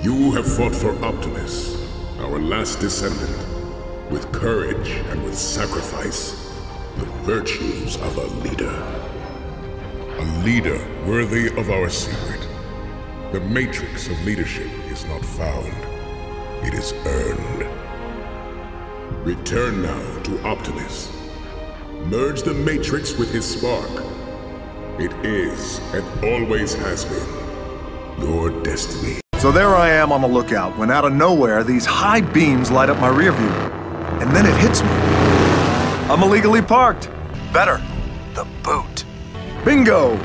You have fought for Optimus, our last descendant, with courage and with sacrifice, the virtues of a leader. A leader worthy of our secret. The matrix of leadership is not found, it is earned. Return now to Optimus. Merge the matrix with his spark. It is, and always has been, your destiny. So there I am on the lookout, when out of nowhere, these high beams light up my rear view. And then it hits me. I'm illegally parked. Better, the boot. Bingo!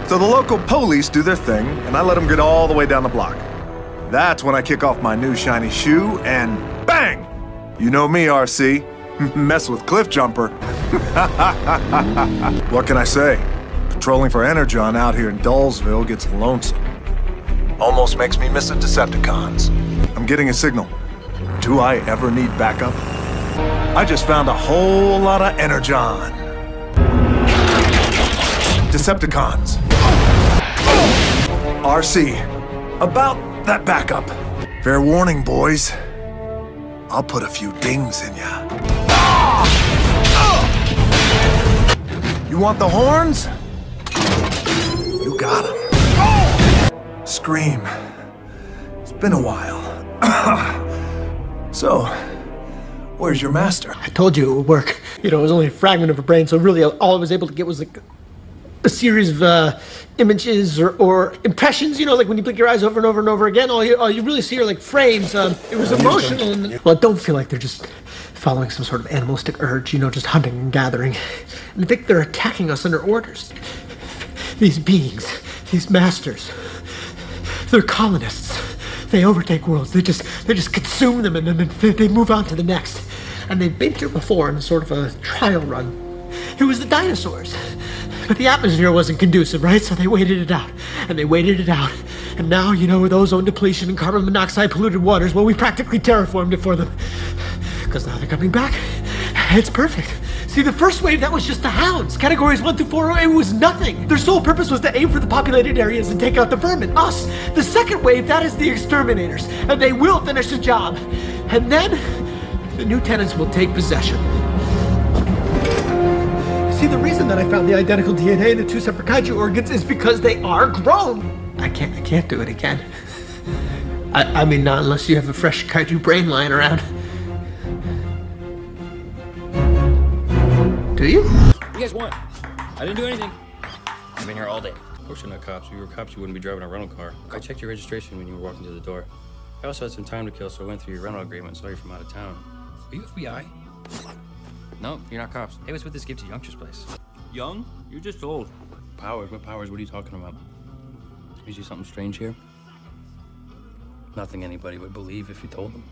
So the local police do their thing, and I let them get all the way down the block. That's when I kick off my new shiny shoe, and bang! You know me, RC. Mess with Cliff Jumper. What can I say? Patrolling for Energon out here in Dullsville gets lonesome. Almost makes me miss the Decepticons. I'm getting a signal. Do I ever need backup? I just found a whole lot of Energon. Decepticons. RC, about that backup. Fair warning, boys. I'll put a few dings in ya. You want the horns? You got 'em. Scream. It's been a while. So, where's your master? I told you it would work. You know, it was only a fragment of a brain, so really all I was able to get was like a series of images or impressions, you know, like when you blink your eyes over and over and over again, all you really see are like frames. It was emotional. And, well, don't feel like they're just following some sort of animalistic urge, you know, just hunting and gathering. And I think they're attacking us under orders. These beings, these masters, they're colonists. They overtake worlds. They just consume them, and then they move on to the next. And they've been here before in sort of a trial run. It was the dinosaurs. But the atmosphere wasn't conducive, right? So they waited it out. And they waited it out. And now, you know, with ozone depletion and carbon monoxide polluted waters, well, we practically terraformed it for them. Because now they're coming back. It's perfect. See, the first wave, that was just the hounds. Categories 1 through 4, it was nothing. Their sole purpose was to aim for the populated areas and take out the vermin, us. The second wave, that is the exterminators. And they will finish the job. And then, the new tenants will take possession. See, the reason that I found the identical DNA in the two separate kaiju organs is because they are grown. I can't do it again. I mean, not unless you have a fresh kaiju brain lying around. Do you? You guys won. I didn't do anything. I've been here all day. Of course you're not cops. If you were cops, you wouldn't be driving a rental car. I checked your registration when you were walking to the door. I also had some time to kill, so I went through your rental agreement and saw you from out of town. Are you FBI? No, you're not cops. Hey, what's with this gift to youngsters place? Young? You're just old. Powers? What powers? What are you talking about? You see something strange here? Nothing anybody would believe if you told them.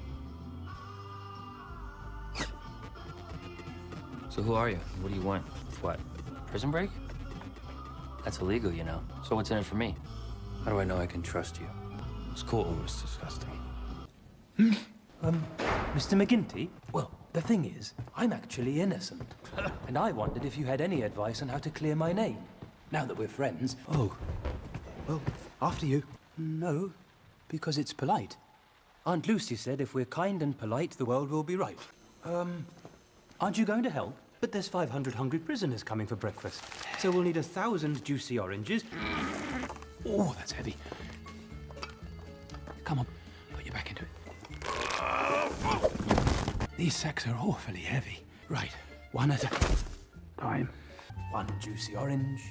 So who are you? What do you want? What? Prison break? That's illegal, you know. So what's in it for me? How do I know I can trust you? It's cool, but it's disgusting. Mr. McGinty? Well, the thing is, I'm actually innocent. And I wondered if you had any advice on how to clear my name. Now that we're friends. Oh. Well, after you. No, because it's polite. Aunt Lucy said if we're kind and polite, the world will be right. Aren't you going to help? But there's 500 hungry prisoners coming for breakfast. So we'll need 1,000 juicy oranges. Oh, that's heavy. Come on, put your back into it. These sacks are awfully heavy. Right, one at a time. One juicy orange.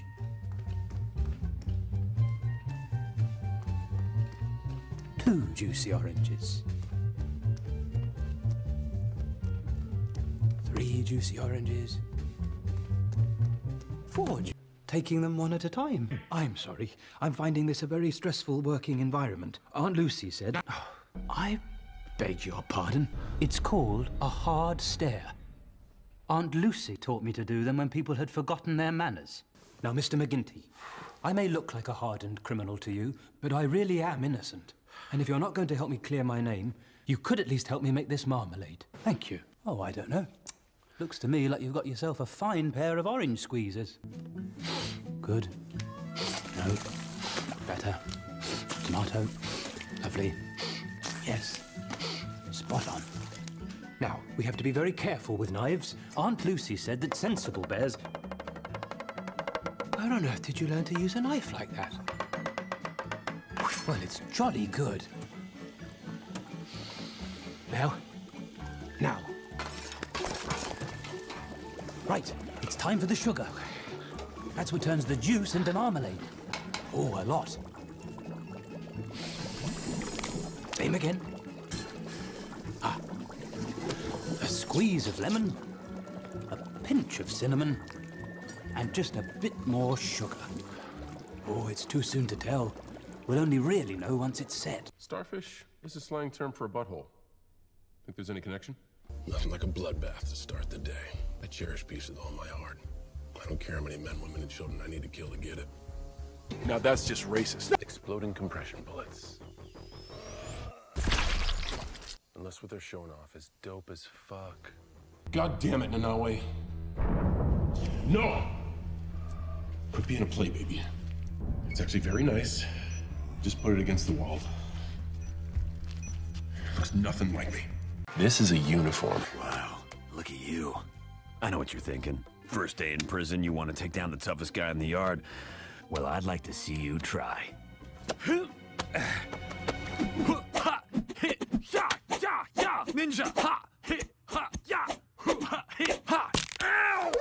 Two juicy oranges. 3 juicy oranges. 4 taking them one at a time. I'm sorry. I'm finding this a very stressful working environment. Aunt Lucy said... Oh, I beg your pardon. It's called a hard stare. Aunt Lucy taught me to do them when people had forgotten their manners. Now, Mr. McGinty, I may look like a hardened criminal to you, but I really am innocent. And if you're not going to help me clear my name, you could at least help me make this marmalade. Thank you. Oh, I don't know. Looks to me like you've got yourself a fine pair of orange squeezers. Good. No. Better. Tomato. Lovely. Yes. Spot on. Now, we have to be very careful with knives. Aunt Lucy said that sensible bears... Where on earth did you learn to use a knife like that? Well, it's jolly good. Now. Right, it's time for the sugar. That's what turns the juice into marmalade. Oh, a lot. Same again. A squeeze of lemon, a pinch of cinnamon, and just a bit more sugar. Oh, it's too soon to tell. We'll only really know once it's set. Starfish is a slang term for a butthole. Think there's any connection? Nothing like a bloodbath to start the day. I cherish peace with all my heart. I don't care how many men, women, and children I need to kill to get it. Now that's just racist. Exploding compression bullets. Unless what they're showing off is dope as fuck. God damn it, Nanawe. No! Quit being a playbaby. It's actually very nice. Just put it against the wall. Looks nothing like me. This is a uniform. Wow, look at you. I know what you're thinking. First day in prison, you want to take down the toughest guy in the yard. Well, I'd like to see you try. Ninja! Ha! Hit! Ha! Ya! Ha! Hit! Ha! Ow!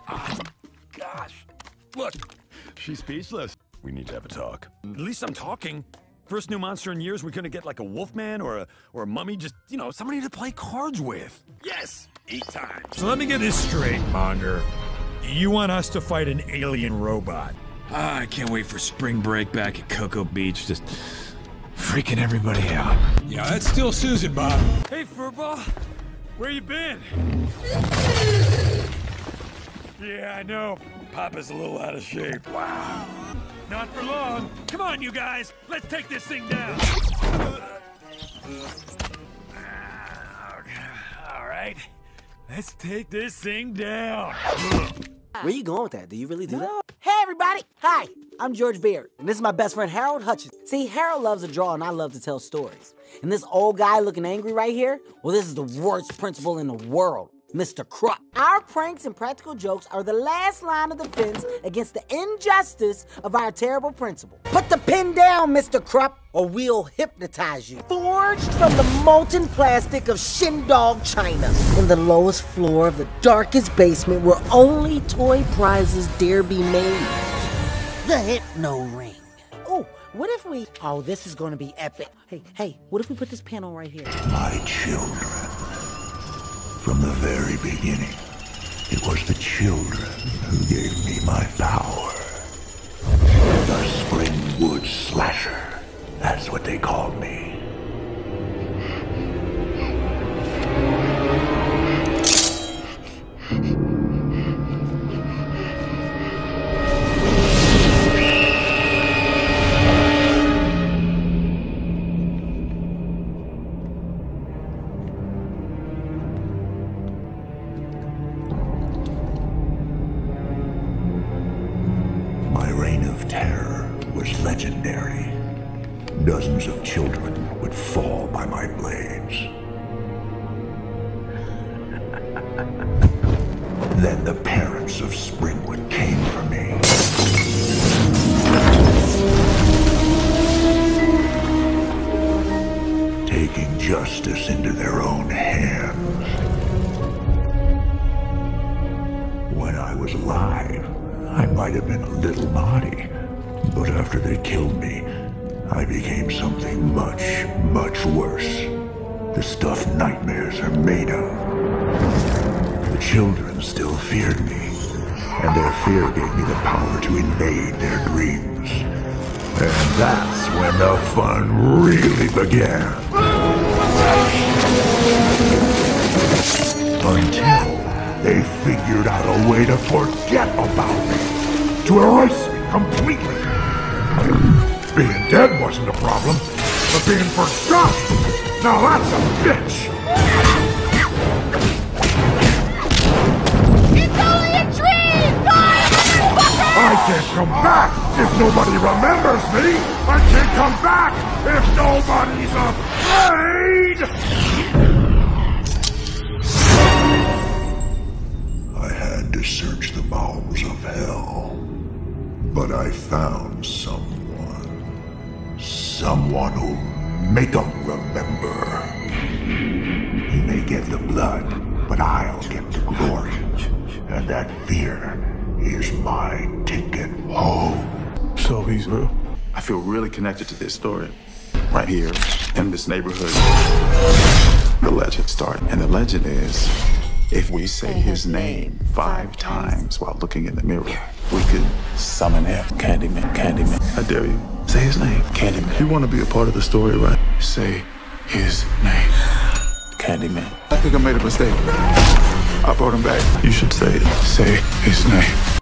Ah, gosh. Look, she's speechless. We need to have a talk. At least I'm talking. First new monster in years, we're gonna get like a wolfman or a mummy, just, you know, somebody to play cards with. Yes! Eat time. So let me get this straight, Monger. You want us to fight an alien robot? I can't wait for spring break back at Cocoa Beach, just freaking everybody out. Yeah, that's still Susan, Bob. Hey, Furball. Where you been? Yeah, I know. Papa's a little out of shape. Wow. Not for long. Come on, you guys. Let's take this thing down. All right. Let's take this thing down. Where you going with that? Do you really do that? Hey, everybody. Hi, I'm George Beard, and this is my best friend, Harold Hutchins. See, Harold loves to draw, and I love to tell stories. And this old guy looking angry right here, well, this is the worst principal in the world, Mr. Krupp. Our pranks and practical jokes are the last line of defense against the injustice of our terrible principal. Put the pen down, Mr. Krupp, or we'll hypnotize you. Forged from the molten plastic of Shindog, China, in the lowest floor of the darkest basement where only toy prizes dare be made. The Hypno Ring. Oh, what if we... Oh, this is gonna be epic. Hey, what if we put this panel right here? My children. From the very beginning, it was the children who gave me my power. The Springwood Slasher. That's what they called me. My reign of terror was legendary. Dozens of children would fall by my blades. Then the parents of Springwood came for me. Taking justice into their own hands. When I was alive, I might have been a little naughty, but after they killed me, I became something much, much worse. The stuff nightmares are made of. The children still feared me, and their fear gave me the power to invade their dreams. And that's when the fun really began. Until they figured out a way to forget about me, to erase me completely. Being dead wasn't a problem, but being forgot, now that's a bitch! It's only a dream! God, I can't come back if nobody remembers me. I can't come back if nobody's afraid. I had to search the bowels of hell, but I found someone who'll make 'em remember. You may get the blood, but I'll get the glory. And that fear is my ticket home. So he's real. I feel really connected to this story. Right here, in this neighborhood, the legend started. And the legend is, if we say his name 5 times while looking in the mirror, we could summon him. Candyman, Candyman. I dare you. Say his name. Candyman. You want to be a part of the story, right? Say his name. Candyman. I think I made a mistake. I brought him back. You should say it. Say his name.